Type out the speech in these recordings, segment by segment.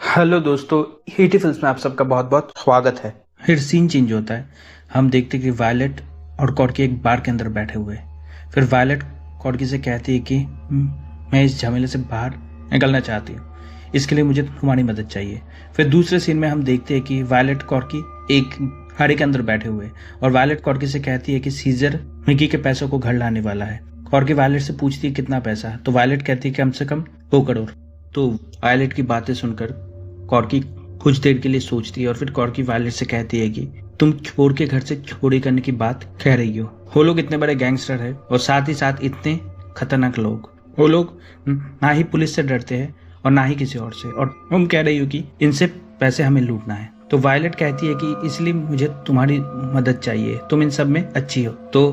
Hello दोस्तों, हीटी films में आप सबका बहुत बहुत स्वागत है। फिर सीन चेंज होता है। हम देखते कि वायलेट और कॉर्की एक बार के अंदर बैठे हुए हैं। फिर वायलेट कॉर्की से कहती है कि मैं इस झमेले से बाहर निकलना चाहती हूँ, इसके लिए मुझे तुम्हारी मदद चाहिए। फिर दूसरे सीन में हम देखते हैं कि वायलेट कॉर्की एक गाड़ी के अंदर बैठे हुए हैं और वायलेट कॉर्की से कहती है कि सीजर मिकी के पैसों को घर लाने वाला है। कॉर्की वायलेट से पूछती है कितना पैसा, तो वायलेट कहती है कम से कम 2 करोड़। तो वायलेट की बातें सुनकर कॉर्की कुछ देर के लिए सोचती है और फिर कॉर्की वायलेट से कहती है कि तुम चोर के घर से चोरी करने की बात कह रही हो। वो लोग इतने बड़े गैंगस्टर है और साथ ही साथ इतने खतरनाक लोग। वो लोग ना ही पुलिस से डरते हैं और ना ही किसी और से, और तुम कह रही हो कि इनसे पैसे हमें लूटना है। तो वायलेट कहती है कि इसलिए मुझे तुम्हारी मदद चाहिए, तुम इन सब में अच्छी हो। तो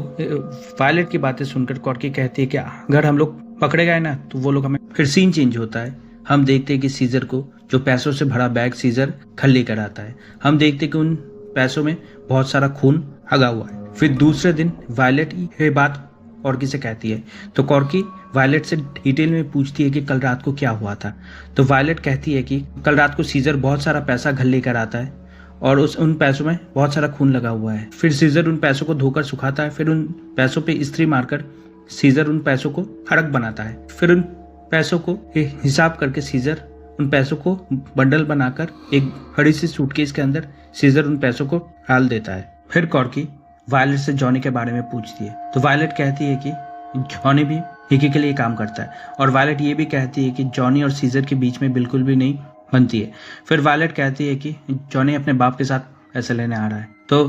वायलेट की बातें सुनकर कॉर्की कहती है कि अगर हम लोग पकड़े गए ना तो वो लोग हमें। फिर सीन चेंज होता है। हम देखते हैं कि सीजर को जो पैसों से भरा बैग सीजर घर लेकर आता है। हम देखते हैं कि उन पैसों में बहुत सारा खून लगा हुआ है। फिर दूसरे दिन वायलेट ये बात कॉर्की से कहती है, तो कॉर्की वायलेट से डिटेल में पूछती है कि कल रात को क्या हुआ था। तो वायलेट कहती है कि कल रात को सीजर बहुत सारा पैसा घर लेकर आता है और उन पैसों में बहुत सारा खून लगा हुआ है। फिर सीजर उन पैसों को धोकर सुखाता है। फिर उन पैसों पे इस्त्री मारकर सीजर उन पैसों को हड़क बनाता है। फिर उन पैसों को हिसाब करके सीजर उन पैसों को बंडल बनाकर एक बड़ी सी सूटकेस के अंदर सीजर उन पैसों को डाल देता है। फिर कॉर्की वायलेट से जॉनी के बारे में पूछती है, तो वायलेट कहती है कि जॉनी भी मिकी के लिए काम करता है और वायलेट ये भी कहती है कि जॉनी और सीजर के बीच में बिल्कुल भी नहीं बनती है। फिर वायलेट कहती है कि जॉनी अपने बाप के साथ पैसे लेने आ रहा है। तो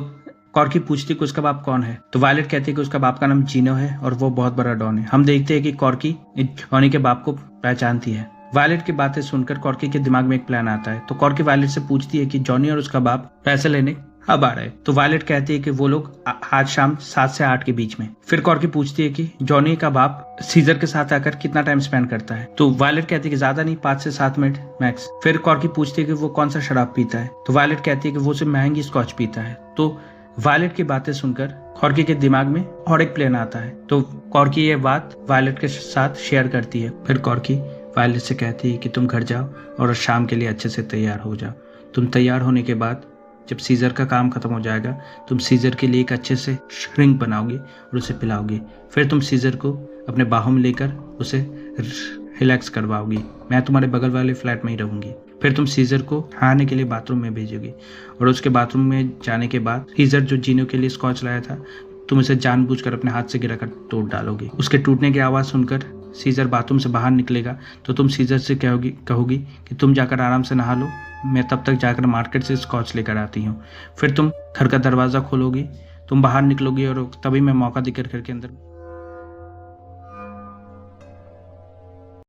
कॉर्की पूछती है कि उसका बाप कौन है। तो वायलेट कहती है कि उसका बाप का नाम जीनो है और वो बहुत बड़ा डॉन है। हम देखते हैं कि कॉर्की जॉनी के बाप को पहचानती है। वायलेट की बातें सुनकर कॉर्की के दिमाग में एक प्लान आता है। तो कॉर्की वायलेट से पूछती है कि जॉनी और उसका बाप पैसे लेने अब आ रहे हैं। तो वायलेट कहती है कि वो लोग आज शाम 7 से 8 के बीच में। फिर कॉर्की पूछती है कि जॉनी का बाप सीजर के साथ आकर कितना टाइम स्पेंड करता है। तो वायलेट कहती है कि ज्यादा नहीं, 5 से 7 मिनट मैक्स। फिर कॉर्की पूछती है कि वो कौन सा शराब पीता है। तो वायलेट कहती है कि वो सिर्फ महंगी स्कॉच पीता है। तो वायलेट की बातें सुनकर कॉर्की के दिमाग में और एक प्लान आता है। तो कॉर्की ये बात वायलेट के साथ शेयर करती है। फिर कॉर्की वायलेट से कहती है कि तुम घर जाओ और शाम के लिए अच्छे से तैयार हो जाओ। तुम तैयार होने के बाद जब सीजर का काम खत्म हो जाएगा, तुम सीजर के लिए एक अच्छे से श्रिंक बनाओगे और उसे पिलाओगे। फिर तुम सीजर को अपने बाहों में लेकर उसे रिलैक्स करवाओगी। मैं तुम्हारे बगल वाले फ्लैट में ही रहूंगी। फिर तुम सीजर को नहाने के लिए बाथरूम में भेजोगे और उसके बाथरूम में जाने के बाद सीजर जो जीनो के लिए स्कॉच लाया था, तुम उसे जानबूझकर अपने हाथ से गिराकर तोड़ डालोगे। उसके टूटने की आवाज़ सुनकर सीजर बाथरूम से बाहर निकलेगा। तो तुम सीजर से कहोगी कि तुम जाकर आराम से नहा लो, मैं तब तक जाकर मार्केट से स्कॉच लेकर आती हूँ। फिर तुम घर का दरवाज़ा खोलोगी, तुम बाहर निकलोगी और तभी मैं मौका देकर घर के अंदर